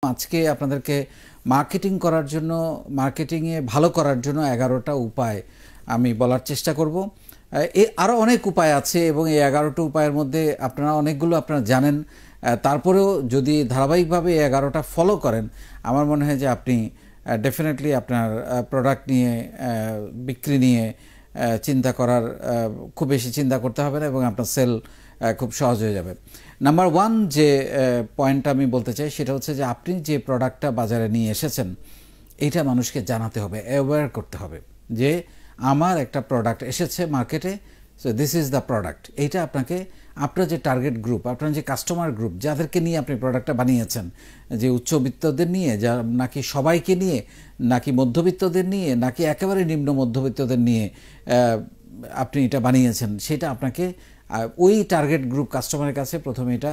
আজকে আপনাদেরকে মার্কেটিং করার জন্য মার্কেটিংয়ে ভালো করার জন্য 11টা উপায় আমি বলার চেষ্টা করব। আরও অনেক উপায় আছে এবং এই 11টা উপায়ের মধ্যে আপনারা অনেকগুলো আপনারা জানেন, তারপরেও যদি ধারাবাহিকভাবে এই 11টা ফলো করেন আমার মনে হয় যে আপনি ডেফিনেটলি আপনার প্রোডাক্ট নিয়ে বিক্রি নিয়ে চিন্তা করার খুব বেশি চিন্তা করতে হবে না এবং আপনার সেল খুব সহজ হয়ে যাবে। নাম্বার 1 যে পয়েন্টটা আমি বলতে চাই সেটা হচ্ছে যে আপনি যে প্রোডাক্টটা বাজারে নিয়ে এসেছেন এইটা মানুষকে জানাতে হবে, অ্যাওয়্যার করতে হবে যে আমার একটা প্রোডাক্ট এসেছে মার্কেটে, so this is the product. এইটা আপনাকে আপনার যে টার্গেট গ্রুপ, আপনার যে কাস্টমার গ্রুপ যাদেরকে নিয়ে আপনি প্রোডাক্টটা বানিয়েছেন, যে উচ্চবিত্তদের নিয়ে, যা নাকি সবাইকে নিয়ে, নাকি মধ্যবিত্তদের নিয়ে, নাকি একেবারে নিম্ন মধ্যবিত্তদের নিয়ে আপনি এটা বানিয়েছেন, সেটা আপনাকে ওই টার্গেট গ্রুপ কাস্টমারের কাছে প্রথমে এটা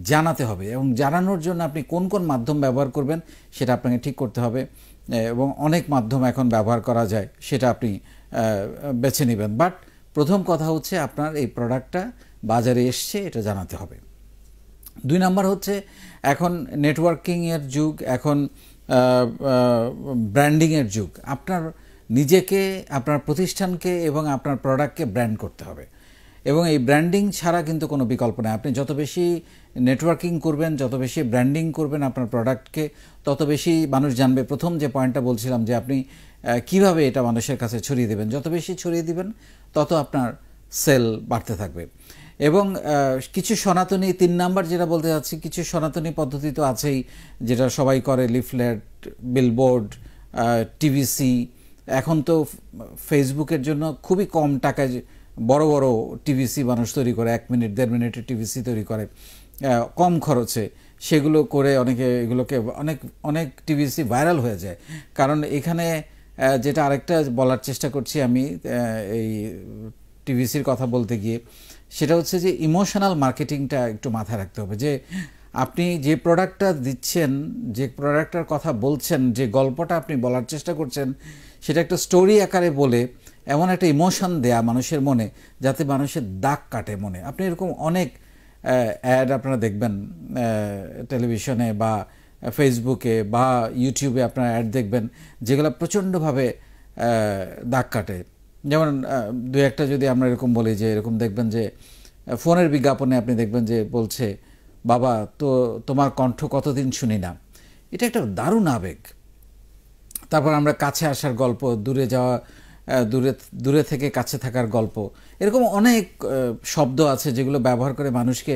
জানাতে হবে এবং জানানোর জন্য আপনি কোন কোন মাধ্যম ব্যবহার করবেন সেটা আপনাকে ঠিক করতে হবে এবং অনেক মাধ্যম এখন ব্যবহার করা যায় সেটা আপনি বেছে নেবেন। বাট প্রথম কথা হচ্ছে আপনার এই প্রোডাক্টটা বাজারে এসছে এটা জানাতে হবে। 2 নাম্বার হচ্ছে এখন নেটওয়ার্কিংয়ের যুগ, এখন ব্র্যান্ডিংয়ের যুগ। আপনার নিজেকে, আপনার প্রতিষ্ঠানকে এবং আপনার প্রোডাক্টকে ব্র্যান্ড করতে হবে এবং এই ব্র্যান্ডিং ছাড়া কিন্তু কোনো বিকল্প নেই। আপনি যত বেশি নেটওয়ার্কিং করবেন, যত বেশি ব্র্যান্ডিং করবেন আপনার প্রোডাক্টকে, তত বেশি মানুষ জানবে। প্রথম যে পয়েন্টটা বলছিলাম যে আপনি কিভাবে এটা মানুষের কাছে ছড়িয়ে দেবেন, যত বেশি ছড়িয়ে দিবেন তত আপনার সেল বাড়তে থাকবে। এবং কিছু সনাতনী, 3 নাম্বার যেটা বলতে যাচ্ছি, কিছু সনাতনী পদ্ধতি তো আছেই যেটা সবাই করে, লিফলেট, বিলবোর্ড, টিভিসি। এখন তো ফেসবুকের জন্য খুবই কম টাকায় বড় বড় টিভিসি মানুষ তৈরি করে, 1 মিনিট 1.5 মিনিটের টিভিসি তৈরি করে কম খরচে। সেগুলো করে অনেকে এগুলোকে অনেক টিভিসি ভাইরাল হয়ে যায়। কারণ এখানে যেটা আরেকটা বলার চেষ্টা করছি আমি এই টিভিসির কথা বলতে গিয়ে, সেটা হচ্ছে যে ইমোশনাল মার্কেটিংটা একটু মাথায় রাখতে হবে। যে আপনি যে প্রোডাক্টটা দিচ্ছেন, যে প্রোডাক্টটার কথা বলছেন, যে গল্পটা আপনি বলার চেষ্টা করছেন, সেটা একটা স্টোরি আকারে বলে এমন একটা ইমোশন দেয়া মানুষের মনে যাতে মানুষের দাগ কাটে মনে। আপনি এরকম অনেক অ্যাড আপনারা দেখবেন টেলিভিশনে বা ফেসবুকে বা ইউটিউবে, আপনারা অ্যাড দেখবেন যেগুলো প্রচণ্ডভাবে দাগ কাটে। যেমন 2-1টা যদি আমরা এরকম বলি, যে এরকম দেখবেন যে ফোনের বিজ্ঞাপনে আপনি দেখবেন যে বলছে, বাবা তো তোমার কণ্ঠ কতদিন শুনি না। এটা একটা দারুণ আবেগ। তারপর আমরা কাছে আসার গল্প, দূরে যাওয়া, দূরে থেকে কাছে থাকার গল্প, এরকম অনেক শব্দ আছে যেগুলো ব্যবহার করে মানুষকে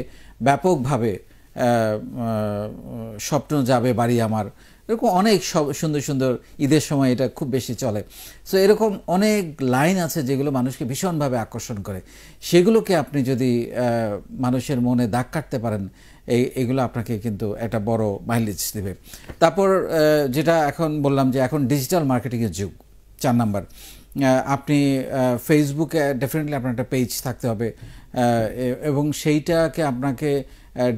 ব্যাপকভাবে স্বপ্ন যাবে বাড়ি আমার, এরকম অনেক সুন্দর সুন্দর, ঈদের সময় এটা খুব বেশি চলে। সো এরকম অনেক লাইন আছে যেগুলো মানুষকে ভীষণভাবে আকর্ষণ করে। সেগুলোকে আপনি যদি মানুষের মনে দাগ কাটতে পারেন, এগুলো আপনাকে কিন্তু একটা বড় মাইলেজ দেবে। তারপর যেটা এখন বললাম যে এখন ডিজিটাল মার্কেটিংয়ের যুগ, 4 নাম্বার। আপনি ফেসবুকে ডেফিনেটলি আপনার একটা পেজ থাকতে হবে এবং সেইটাকে আপনাকে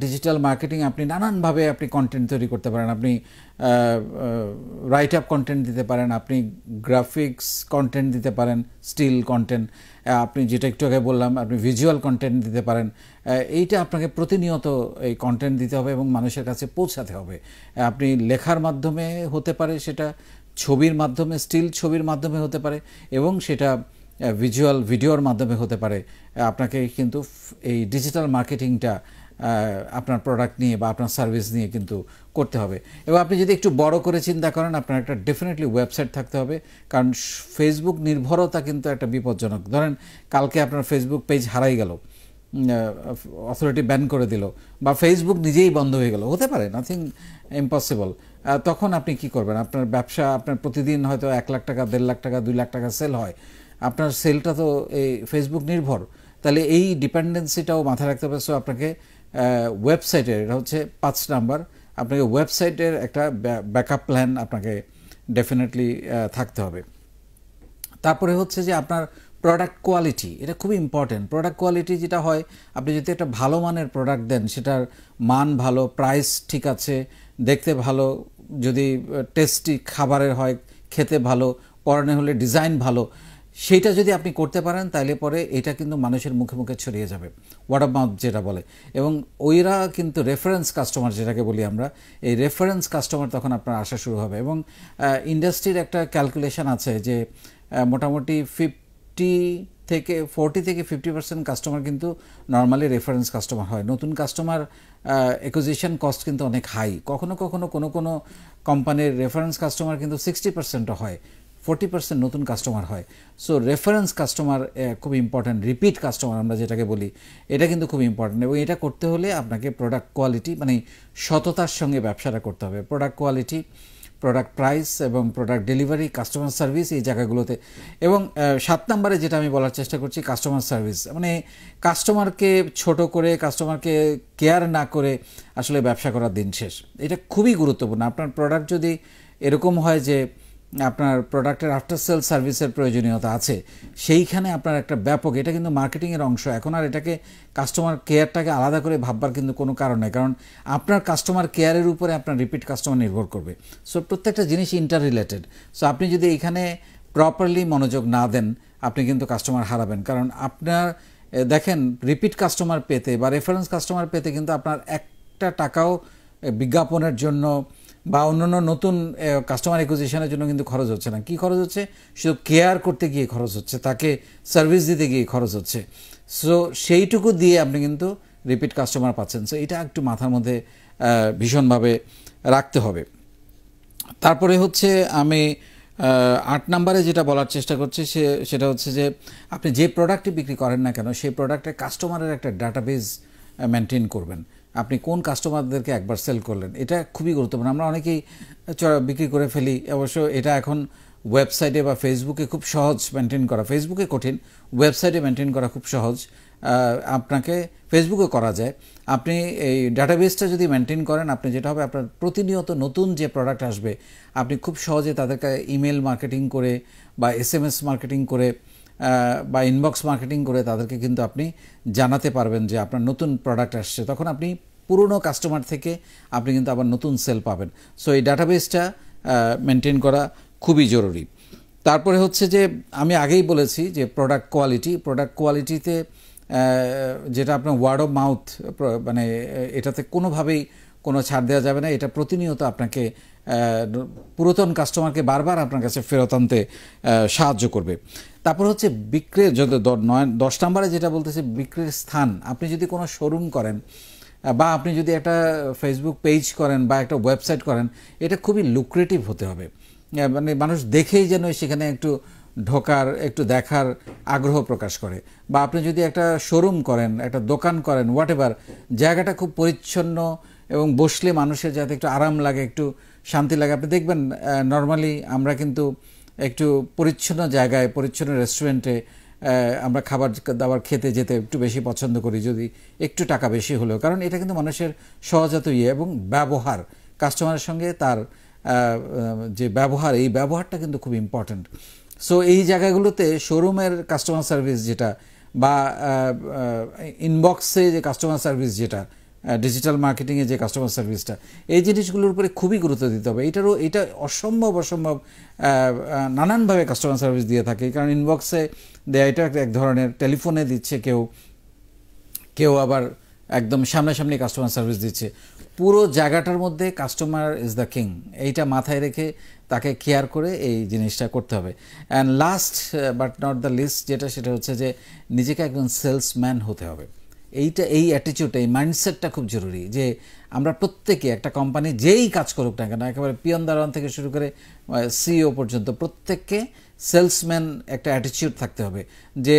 ডিজিটাল মার্কেটিং আপনি নানানভাবে আপনি কন্টেন্ট তৈরি করতে পারেন। আপনি রাইট আপ কন্টেন্ট দিতে পারেন, আপনি গ্রাফিক্স কন্টেন্ট দিতে পারেন, স্টিল কন্টেন্ট, আপনি যেটা একটু আগে বললাম আপনি ভিজুয়াল কন্টেন্ট দিতে পারেন। এইটা আপনাকে প্রতিনিয়ত এই কন্টেন্ট দিতে হবে এবং মানুষের কাছে পৌঁছাতে হবে। আপনি লেখার মাধ্যমে হতে পারে, সেটা ছবির মাধ্যমে, স্টিল ছবির মাধ্যমে হতে পারে এবং সেটা ভিজুয়াল ভিডিওর মাধ্যমে হতে পারে। আপনাকে কিন্তু এই ডিজিটাল মার্কেটিংটা আপনার প্রোডাক্ট নিয়ে বা আপনার সার্ভিস নিয়ে কিন্তু করতে হবে। এবং আপনি যদি একটু বড় করে চিন্তা করেন, আপনার একটা ডেফিনেটলি ওয়েবসাইট থাকতে হবে, কারণ ফেসবুক নির্ভরতা কিন্তু একটা বিপজ্জনক। ধরেন কালকে আপনার ফেসবুক পেজ হারাই গেল, অথরিটি ব্যান করে দিল, বা ফেসবুক নিজেই বন্ধ হয়ে গেল, হতে পারে, নাথিং ইম্পসিবল। তখন আপনি কি করবেন? আপনার ব্যবসা, আপনার প্রতিদিন হয়তো 1 লাখ টাকা, 1.5 লাখ টাকা, 2 লাখ টাকা সেল হয়, আপনার সেলটা তো এই ফেসবুক নির্ভর। তাহলে এই ডিপেন্ডেন্সিটাও মাথায় রাখতে হবে। সো আপনাকে ওয়েবসাইটের, এটা হচ্ছে 5 নাম্বার, আপনাকে ওয়েবসাইটের একটা ব্যাকআপ প্ল্যান আপনাকে ডেফিনেটলি থাকতে হবে। তারপরে হচ্ছে যে আপনার প্রোডাক্ট কোয়ালিটি, এটা খুব ইম্পর্টেন্ট। প্রোডাক্ট কোয়ালিটি যেটা হয়, আপনি যদি একটা ভালো মানের প্রোডাক্ট দেন, সেটার মান ভালো, প্রাইস ঠিক আছে, দেখতে ভালো, যদি টেস্টি খাবারের হয়, খেতে ভালো, পরনে হলে ডিজাইন ভালো, সেইটা যদি আপনি করতে পারেন তাহলে পরে এটা কিন্তু মানুষের মুখে মুখে ছড়িয়ে যাবে, ওয়ার্ড অফ মাউথ যেটা বলে, এবং ওইরা কিন্তু রেফারেন্স কাস্টমার যেটাকে বলি আমরা, এই রেফারেন্স কাস্টমার তখন আপনার আসা শুরু হবে। এবং ইন্ডাস্ট্রির একটা ক্যালকুলেশন আছে যে মোটামুটি 40 থেকে 50% কাস্টমার কিন্তু নর্মালি রেফারেন্স কাস্টমার হয়। নতুন কাস্টমার অ্যাকুইজিশন কস্ট কিন্তু অনেক হাই, কখনো কখনো কোনো কোনো কোম্পানির রেফারেন্স কাস্টমার কিন্তু 60%ও হয়, 40% নতুন কাস্টমার হয়। সো রেফারেন্স কাস্টমার খুব ইম্পর্ট্যান্ট, রিপিট কাস্টমার আমরা যেটাকে বলি, এটা কিন্তু খুব ইম্পর্ট্যান্ট। এবং এটা করতে হলে আপনাকে প্রোডাক্ট কোয়ালিটি মানে সততার সঙ্গে ব্যবসাটা করতে হবে। প্রোডাক্ট কোয়ালিটি, প্রোডাক্ট প্রাইস এবং প্রোডাক্ট ডেলিভারি, কাস্টমার সার্ভিস, এই জায়গাগুলোতে। এবং 7 নম্বরে যেটা আমি বলার চেষ্টা করছি, কাস্টমার সার্ভিস, মানে কাস্টমারকে ছোট করে, কাস্টমারকে কেয়ার না করে আসলে ব্যবসা করার দিন শেষ। এটা খুবই গুরুত্বপূর্ণ। আপনার প্রোডাক্ট যদি এরকম হয় যে আপনার প্রোডাক্টের আফটার সেল সার্ভিসের প্রয়োজনীয়তা আছে, সেইখানে আপনার একটা ব্যাপক, এটা কিন্তু মার্কেটিংয়ের অংশ। এখন আর এটাকে কাস্টমার কেয়ারটাকে আলাদা করে ভাববার কিন্তু কোনো কারণ নেই, কারণ আপনার কাস্টমার কেয়ারের উপরে আপনার রিপিট কাস্টমার নির্ভর করবে। সো প্রত্যেকটা জিনিস ইন্টার রিলেটেড। সো আপনি যদি এখানে প্রপারলি মনোযোগ না দেন, আপনি কিন্তু কাস্টমার হারাবেন। কারণ আপনার দেখেন, রিপিট কাস্টমার পেতে বা রেফারেন্স কাস্টমার পেতে কিন্তু আপনার একটা টাকাও বিজ্ঞাপনের জন্য বা অন্যান্য নতুন কাস্টমার অ্যাকুইজিশনের জন্য কিন্তু খরচ হচ্ছে না। কি খরচ হচ্ছে? শুধু কেয়ার করতে গিয়ে খরচ হচ্ছে, তাকে সার্ভিস দিতে গিয়ে খরচ হচ্ছে। সো সেইটুকু দিয়ে আপনি কিন্তু রিপিট কাস্টমার পাচ্ছেন। সো এটা একটু মাথার মধ্যে ভীষণভাবে রাখতে হবে। তারপরে হচ্ছে আমি 8 নম্বরে যেটা বলার চেষ্টা করছি সেটা হচ্ছে যে আপনি যে প্রোডাক্টটি বিক্রি করেন না কেন, সেই প্রোডাক্টের কাস্টমারের একটা ডাটাবেজ মেনটেন করবেন। আপনি কোন কাস্টমারদেরকে একবার সেল করলেন, এটা খুবই গুরুত্বপূর্ণ। আমরা অনেকেই বিক্রি করে ফেলি। অবশ্য এটা এখন ওয়েবসাইটে বা ফেসবুকে খুব সহজ মেনটেন করা, ফেসবুকে কঠিন, ওয়েবসাইটে মেনটেন করা খুব সহজ। আপনাকে ফেসবুকে করা যায়। আপনি এই ডাটাবেসটা যদি মেনটেন করেন, আপনি যেটা হবে, আপনার প্রতিনিয়ত নতুন যে প্রোডাক্ট আসবে, আপনি খুব সহজে তাদেরকে ইমেল মার্কেটিং করে বা SMS মার্কেটিং করে বা ইনবক্স মার্কেটিং করে তাদেরকে কিন্তু আপনি জানাতে পারবেন যে আপনার নতুন প্রোডাক্ট আসছে। তখন আপনি পুরনো কাস্টমার থেকে আপনি কিন্তু আবার নতুন সেল পাবেন। সো এই ডাটাবেসটা মেনটেন করা খুবই জরুরি। তারপরে হচ্ছে যে আমি আগেই বলেছি যে প্রোডাক্ট কোয়ালিটিতে যেটা আপনার ওয়ার্ড অফ মাউথ, মানে এটাতে কোনোভাবেই কোনো ছাড় দেওয়া যাবে না। এটা প্রতিনিয়ত আপনাকে পুরাতন কাস্টমারকে বারবার আপনার কাছে ফেরত আনতে সাহায্য করবে। তারপর হচ্ছে বিক্রির, যদি 10 নম্বরে যেটা বলতেছে বিক্রির স্থান। আপনি যদি কোনো শোরুম করেন বা আপনি যদি একটা ফেসবুক পেজ করেন বা একটা ওয়েবসাইট করেন, এটা খুবই লুক্রেটিভ হতে হবে। মানে মানুষ দেখেই যেন সেখানে একটু ঢোকার, একটু দেখার আগ্রহ প্রকাশ করে। বা আপনি যদি একটা শোরুম করেন, একটা দোকান করেন, হোয়াটএভার, জায়গাটা খুব পরিচ্ছন্ন এবং বসলে মানুষের যাতে একটু আরাম লাগে, একটু শান্তি লাগে। আপনি দেখবেন নর্মালি আমরা কিন্তু একটু পরিচ্ছন্ন জায়গায়, পরিচ্ছন্ন রেস্টুরেন্টে আমরা খাবার দাবার খেতে যেতে একটু বেশি পছন্দ করি, যদি একটু টাকা বেশি হলেও। কারণ এটা কিন্তু মানুষের সহজাত এবং ব্যবহার, কাস্টমারের সঙ্গে তার যে ব্যবহার, এই ব্যবহারটা কিন্তু খুব ইম্পর্ট্যান্ট। সো এই জায়গাগুলোতে শোরুমের কাস্টমার সার্ভিস যেটা, বা ইনবক্সে যে কাস্টমার সার্ভিস যেটা, ডিজিটাল মার্কেটিংয়ে যে কাস্টমার সার্ভিসটা, এই জিনিসগুলোর উপরে খুবই গুরুত্ব দিতে হবে। এটা অসম্ভব নানানভাবে কাস্টমার সার্ভিস দিয়ে থাকে। কারণ ইনবক্সে দেয়া এটা এক ধরনের, টেলিফোনে দিচ্ছে কেউ আবার একদম সামনাসামনি কাস্টমার সার্ভিস দিচ্ছে। পুরো জায়গাটার মধ্যে কাস্টমার ইজ দ্য কিং, এইটা মাথায় রেখে তাকে কেয়ার করে এই জিনিসটা করতে হবে। And last but not the least যেটা, সেটা হচ্ছে যে নিজেকে একজন সেলসম্যান হতে হবে। এই অ্যাটিটিউডটা, এই মাইন্ডসেটটা খুব জরুরি। যে আমরা প্রত্যেকে, একটা কোম্পানি যেই কাজ করুক না কেন, একেবারে পিয়ন দারোয়ান থেকে শুরু করে CEO পর্যন্ত, প্রত্যেককে সেলসম্যান একটা অ্যাটিটিউড থাকতে হবে। যে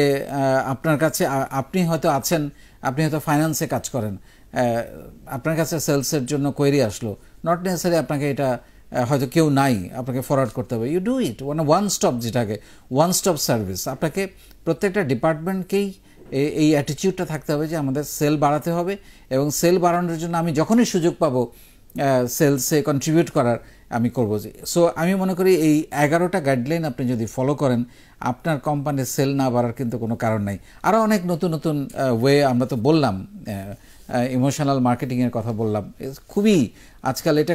আপনার কাছে, আপনি হয়তো আছেন, আপনি হয়তো ফাইন্যান্সে কাজ করেন, আপনার কাছে সেলসের জন্য কোয়েরি আসলো, নট নেসেসারি আপনাকে এটা হয়তো কেউ নাই, আপনাকে ফরওয়ার্ড করতে হবে। You do it one stop, যেটাকে ওয়ান স্টপ সার্ভিস। আপনাকে প্রত্যেকটা ডিপার্টমেন্টকেই এই অ্যাটিটিউডটা থাকতে হবে যে আমাদের সেল বাড়াতে হবে, এবং সেল বাড়ানোর জন্য আমি যখনই সুযোগ পাবো সেলসে কন্ট্রিবিউট করার, আমি করবো। সো আমি মনে করি এই 11টা গাইডলাইন আপনি যদি ফলো করেন, আপনার কোম্পানির সেল না বাড়ার কিন্তু কোনো কারণ নাই। আরও অনেক নতুন নতুন ওয়ে আমরা তো বললাম, ইমোশনাল মার্কেটিংয়ের কথা বললাম, খুবই আজকাল এটা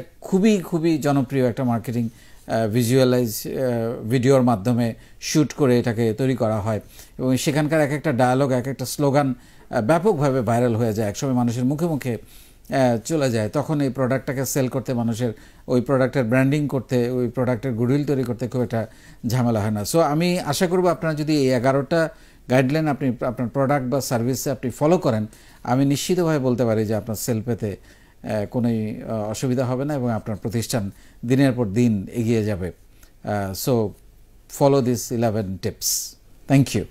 খুবই জনপ্রিয় একটা মার্কেটিং ভিজুয়ালাইজ ভিডিওর মাধ্যমে শ্যুট করে এটাকে তৈরি করা হয় এবং সেখানকার এক একটা ডায়ালগ এক একটা স্লোগান ব্যাপকভাবে ভাইরাল হয়ে যায়, একসময় মানুষের মুখে মুখে চলে যায়। তখন এই প্রোডাক্টটাকে সেল করতে, মানুষের ওই প্রোডাক্টের ব্র্যান্ডিং করতে, ওই প্রোডাক্টের গুডউইল তৈরি করতে খুব একটা ঝামেলা হয় না। সো আমি আশা করব আপনারা যদি এই 11টা গাইডলাইন আপনি আপনার প্রোডাক্ট বা সার্ভিসে আপনি ফলো করেন, আমি নিশ্চিতভাবে বলতে পারি যে আপনার সেল পেতে কোনোই অসুবিধা হবে না এবং আপনার প্রতিষ্ঠান দিনের পর দিন এগিয়ে যাবে। So follow this 11 tips. Thank you.